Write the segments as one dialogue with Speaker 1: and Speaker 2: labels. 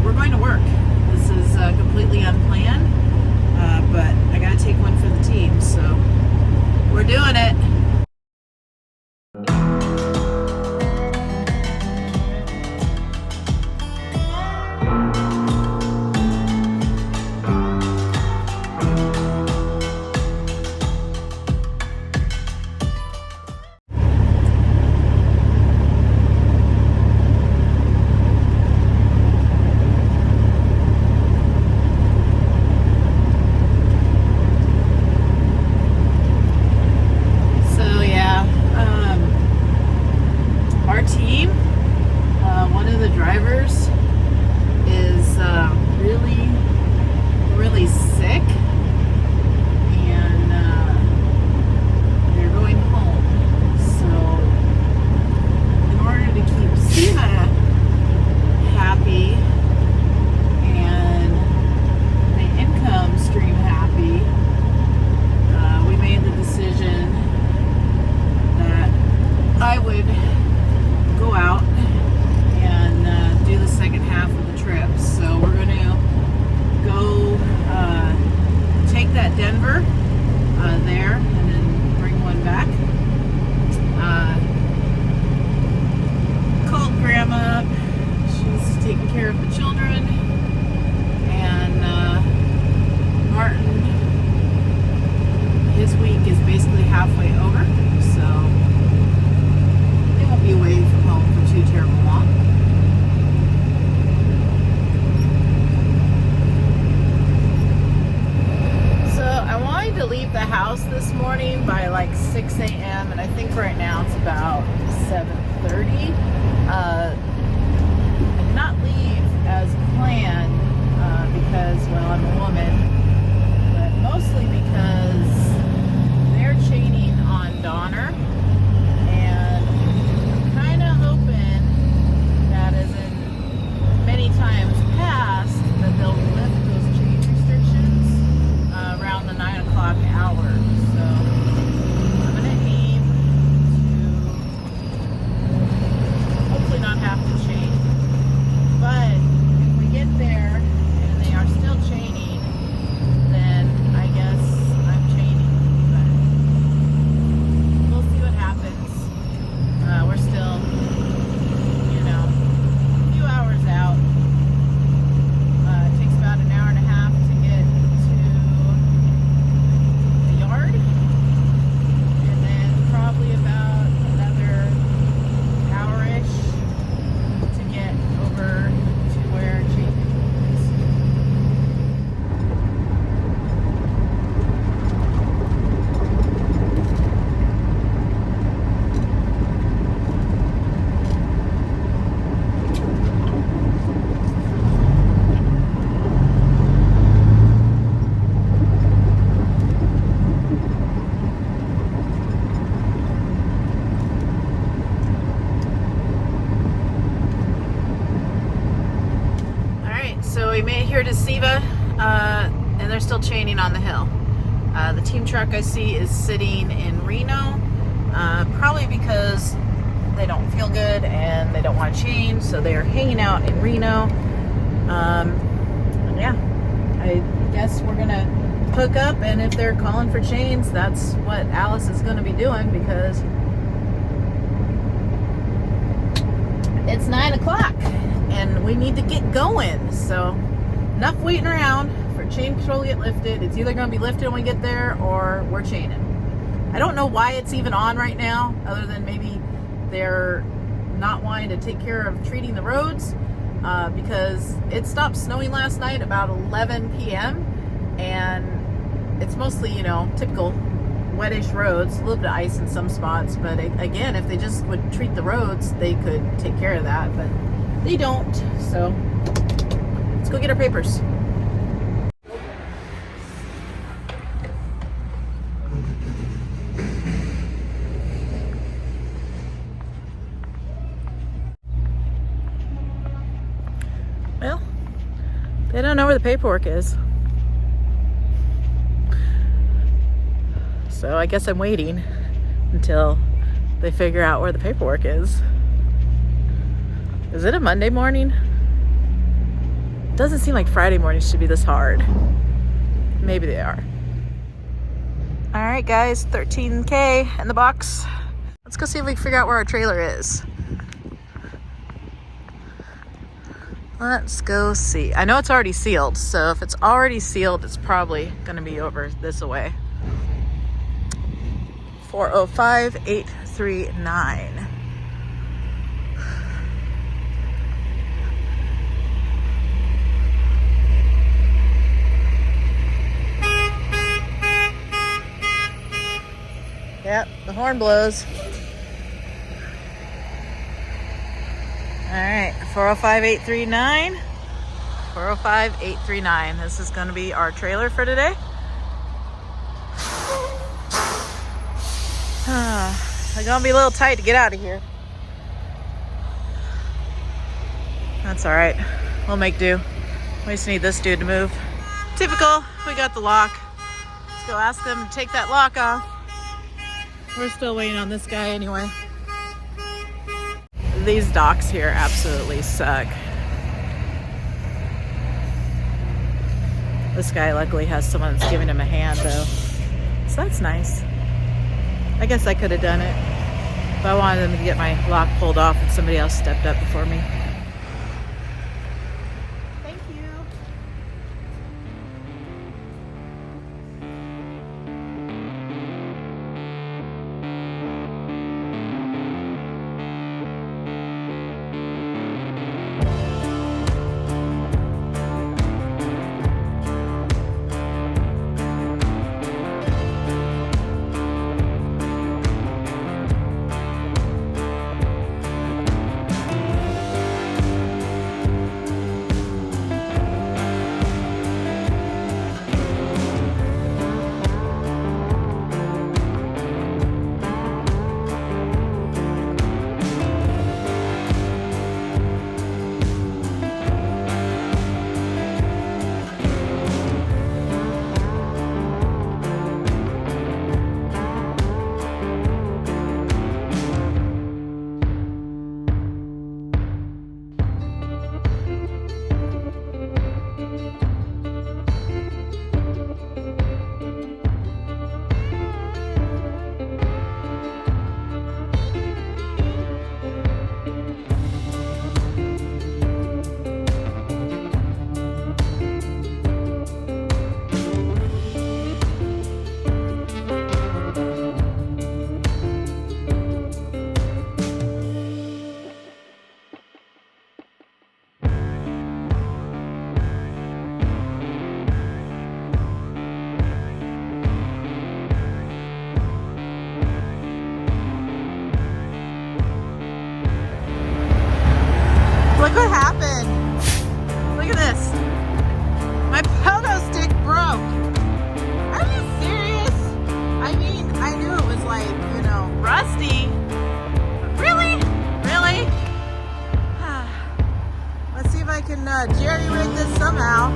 Speaker 1: we're going to work. This is completely unplanned, but I gotta take one for the team, so we're doing it. This morning by like 6 a.m. and I think right now it's about 7:30. I did not leave as planned because, well, I'm a woman, but mostly because they're chaining on Donner, and I'm kind of hoping that, as in many times past, that they'll lift those chain restrictions around the 9 o'clock hour. So I'm going to aim to hopefully not have to chain. But if we get there and they are still chaining, then I guess I'm chaining. But we'll see what happens. We're still, a few hours out. It takes about an hour and a half to get to the yard, and then probably about another hour-ish to get over to where Jake is. So we made it here to Siva, and they're still chaining on the hill. The team truck I see is sitting in Reno, probably because they don't feel good and they don't want to chain, so they are hanging out in Reno. And yeah, I guess we're gonna hook up, and if they're calling for chains, that's what Alice is gonna be doing, because it's 9 o'clock and we need to get going. So enough waiting around for chain control to get lifted. It's either going to be lifted when we get there or we're chaining. I don't know why it's even on right now, other than maybe they're not wanting to take care of treating the roads, because it stopped snowing last night about 11 p.m. and it's mostly, typical wettish roads, a little bit of ice in some spots, but again, if they just would treat the roads, they could take care of that, but they don't. So let's go get our papers. Well, they don't know where the paperwork is. So I guess I'm waiting until they figure out where the paperwork is. Is it a Monday morning? Doesn't seem like Friday mornings should be this hard. Maybe they are. All right, guys, 13K in the box. Let's go see if we can figure out where our trailer is. Let's go see. I know it's already sealed, so if it's already sealed, it's probably gonna be over this way. 405-839. Yep, the horn blows. All right, 405-839. 405-839. This is going to be our trailer for today. It's going to be a little tight to get out of here. That's all right. We'll make do. We just need this dude to move. Typical. We got the lock. Let's go ask them to take that lock off. We're still waiting on this guy anyway. These docks here absolutely suck. This guy luckily has someone that's giving him a hand though. So that's nice. I guess I could have done it. But I wanted them to get my lock pulled off and somebody else stepped up before me. Thank you. Look what happened. Look at this. My pogo stick broke. Are you serious? I mean, I knew it was like, you know, rusty. But really? Really? Let's see if I can jerry-rig this somehow.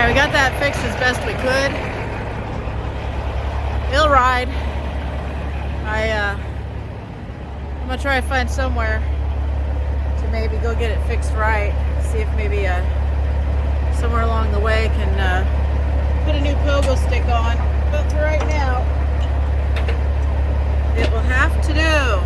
Speaker 1: We got that fixed as best we could. It'll ride. I'm gonna try to find somewhere to maybe go get it fixed right. See if maybe somewhere along the way can put a new pogo stick on. But for right now, it will have to do.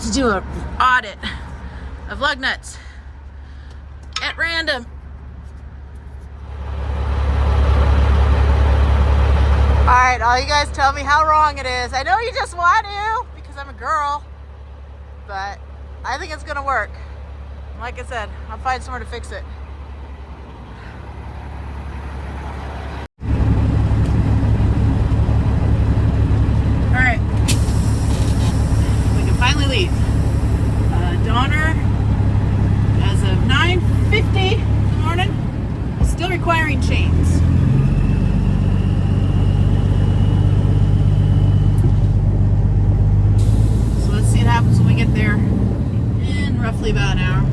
Speaker 1: to do an audit of lug nuts at random. All right, all you guys tell me how wrong it is. I know you just want to because I'm a girl, but I think it's gonna work. Like I said, I'll find somewhere to fix it. All right, we can finally leave. Donner, as of 9:50 in the morning, is still requiring chains. So let's see what happens when we get there in roughly about an hour.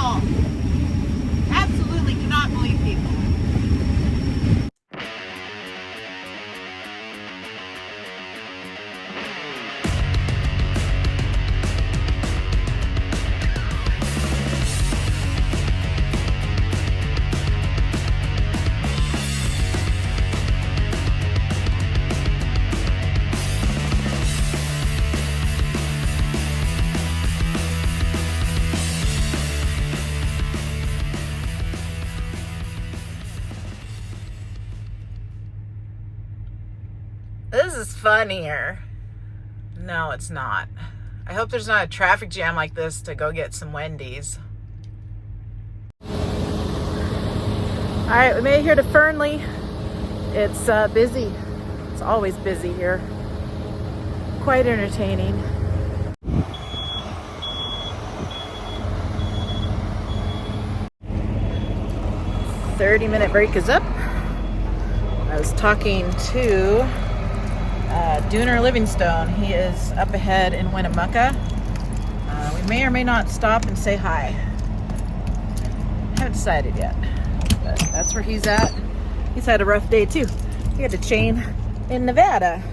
Speaker 1: people. Absolutely cannot believe people. This is funnier. No, it's not. I hope there's not a traffic jam like this to go get some Wendy's. All right, we made it here to Fernley. It's busy. It's always busy here. Quite entertaining. "30-minute break is up." I was talking to Dooner Livingstone. He is up ahead in Winnemucca. We may or may not stop and say hi. Haven't decided yet, but that's where he's at. He's had a rough day too. He had a chain in Nevada.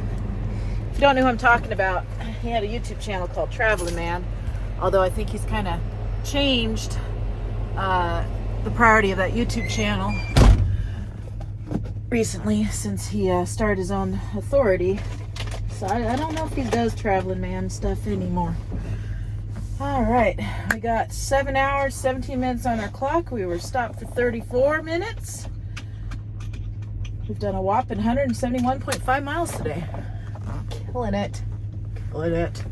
Speaker 1: If you don't know who I'm talking about, he had a YouTube channel called Traveling Man. Although I think he's kind of changed the priority of that YouTube channel recently since he started his own authority. So I don't know if he does Traveling Man stuff anymore. All right, we got 7 hours, 17 minutes on our clock. We were stopped for 34 minutes. We've done a whopping 171.5 miles today. Killing it. Killing it.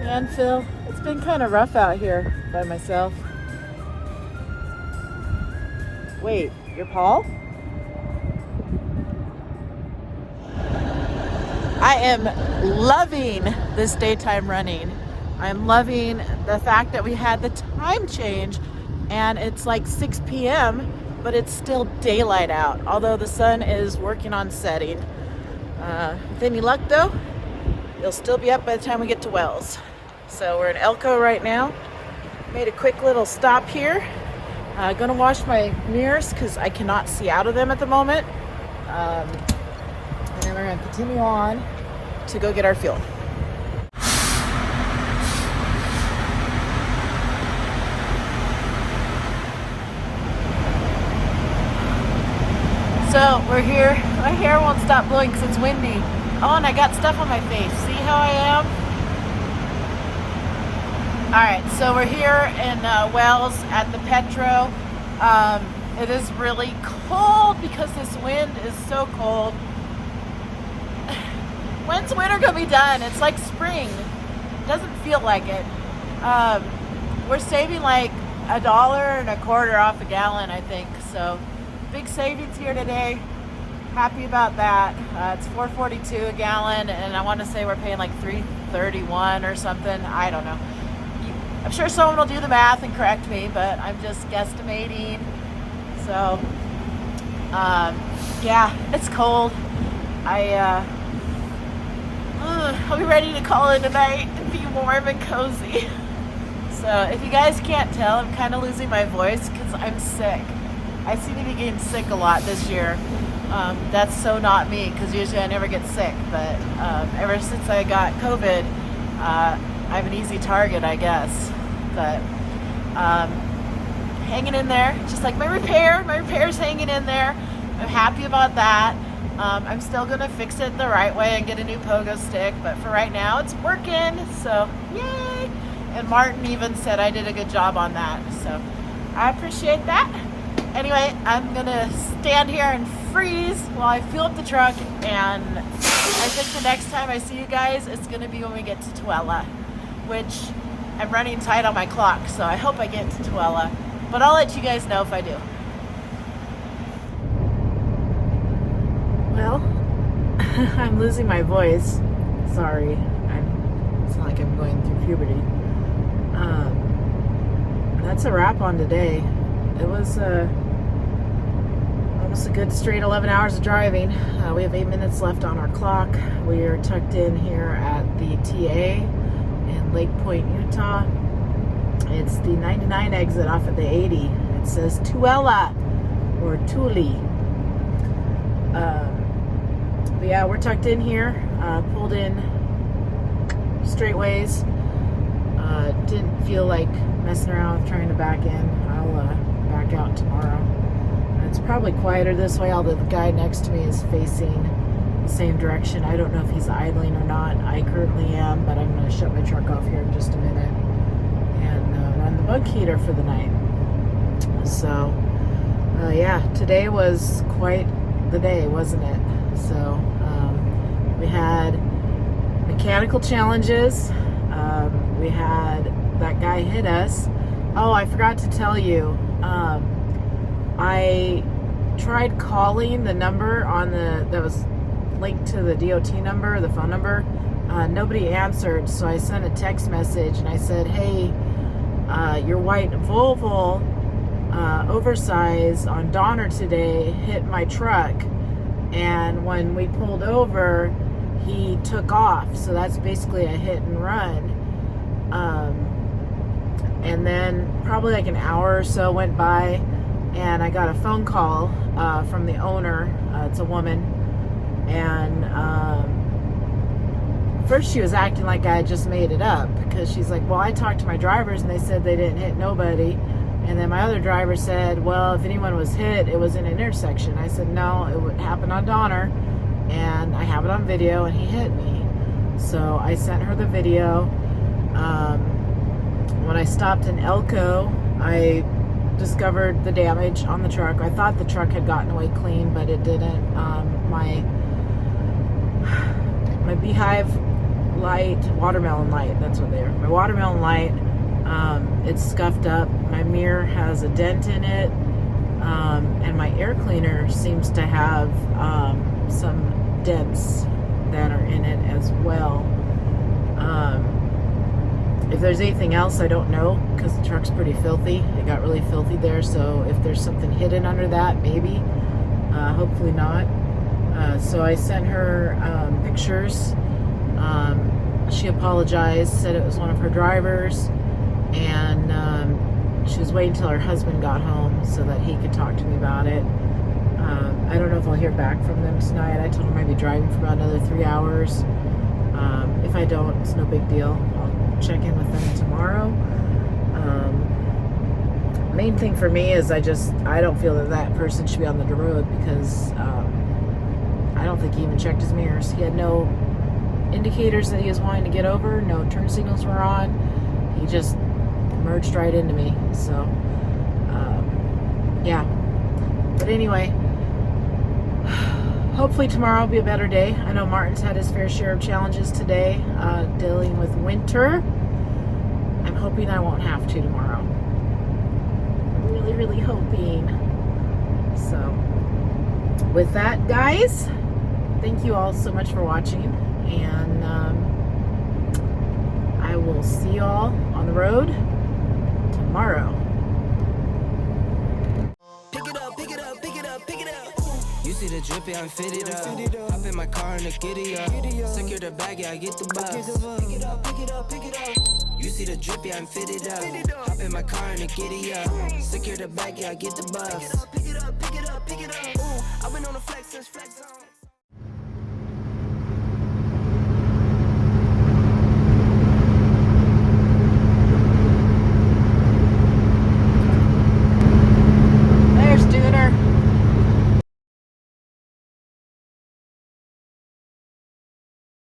Speaker 1: Man, Phil, it's been kind of rough out here by myself. Wait, you're Paul? I am loving this daytime running. I'm loving the fact that we had the time change and it's like 6 p.m., but it's still daylight out, although the sun is working on setting. With any luck though, it'll still be up by the time we get to Wells. So we're in Elko right now. Made a quick little stop here. Gonna wash my mirrors because I cannot see out of them at the moment. And then we're gonna continue on to go get our fuel. So we're here. My hair won't stop blowing because it's windy. Oh, and I got stuff on my face. See how I am? All right, so we're here in Wells at the Petro. It is really cold because this wind is so cold. When's winter gonna be done? It's like spring. It doesn't feel like it. We're saving like $1.25 off a gallon, I think. So big savings here today. happy about that. It's $4.42 a gallon, and I want to say we're paying like $3.31 or something. I don't know. I'm sure someone will do the math and correct me, but I'm just guesstimating. So, yeah, it's cold. I'll be ready to call it a night and be warm and cozy. So if you guys can't tell, I'm kind of losing my voice because I'm sick. I seem to be getting sick a lot this year. That's so not me, because usually I never get sick, but ever since I got COVID, I'm an easy target, I guess. But hanging in there, just like my repair's hanging in there. I'm happy about that. I'm still gonna fix it the right way and get a new pogo stick, but for right now it's working, so yay. And Martin even said I did a good job on that, so I appreciate that. Anyway, I'm gonna stand here and freeze while I fuel up the truck, and I think the next time I see you guys, it's gonna be when we get to Tooele, which I'm running tight on my clock, so I hope I get to Tooele, but I'll let you guys know if I do. Well, I'm losing my voice. Sorry, it's not like I'm going through puberty. That's a wrap on today. It was almost a good straight 11 hours of driving. We have 8 minutes left on our clock. We are tucked in here at the TA in Lake Point, Utah. It's the 99 exit off of the 80. It says Tooele or Thule. But yeah, we're tucked in here, pulled in straightways. Didn't feel like messing around with trying to back in. I'll back out tomorrow. It's probably quieter this way, although the guy next to me is facing the same direction. I don't know if he's idling or not. I currently am, but I'm going to shut my truck off here in just a minute and run the bug heater for the night. So, yeah, today was quite the day, wasn't it? So, we had mechanical challenges. We had that guy hit us. Oh, I forgot to tell you. I tried calling the number on that was linked to the DOT number, the phone number. Nobody answered, so I sent a text message and I said, "Hey, your white Volvo oversize on Donner today hit my truck, and when we pulled over, he took off, so that's basically a hit and run." And then probably like an hour or so went by, and I got a phone call from the owner. It's a woman, and first she was acting like I just made it up, because she's like, "Well, I talked to my drivers and they said they didn't hit nobody." And then my other driver said, "Well, if anyone was hit, it was in an intersection." I said, "No, it would happen on Donner, and I have it on video, and he hit me." So I sent her the video. When I stopped in Elko, I discovered the damage on the truck. I thought the truck had gotten away clean, but it didn't. My Beehive light, watermelon light, that's what they are. My watermelon light, it's scuffed up. My mirror has a dent in it, and my air cleaner seems to have some dents that are in it as well. If there's anything else, I don't know, because the truck's pretty filthy. It got really filthy there, so if there's something hidden under that, maybe. Hopefully not. So I sent her pictures. She apologized, said it was one of her drivers, and she was waiting until her husband got home so that he could talk to me about it. I don't know if I'll hear back from them tonight. I told them I'd be driving for about another 3 hours. If I don't, it's no big deal. I'll check in with them tomorrow. Main thing for me is I don't feel that person should be on the road, because I don't think he even checked his mirrors. He had no indicators that he was wanting to get over. No turn signals were on. He just merged right into me. So, yeah. But anyway, hopefully tomorrow will be a better day. I know Martin's had his fair share of challenges today, dealing with winter. I'm hoping I won't have to tomorrow. Really, really hoping. So, with that, guys, thank you all so much for watching, and I will see you all on the road tomorrow.
Speaker 2: Pick it up, pick it up, pick it up, pick it up. You see the drippy, I'm fitted up. Hop in my car and the giddy up. Secure the bag, yeah, I get the bus. Pick it up, pick it up, pick it up. You see the drippy, I'm fitted up. Hop in my car and the giddy up. Secure the bag, yeah, I get the bus. Pick it up, pick it up, pick it up, pick it up. I've been on the flex since flex zone.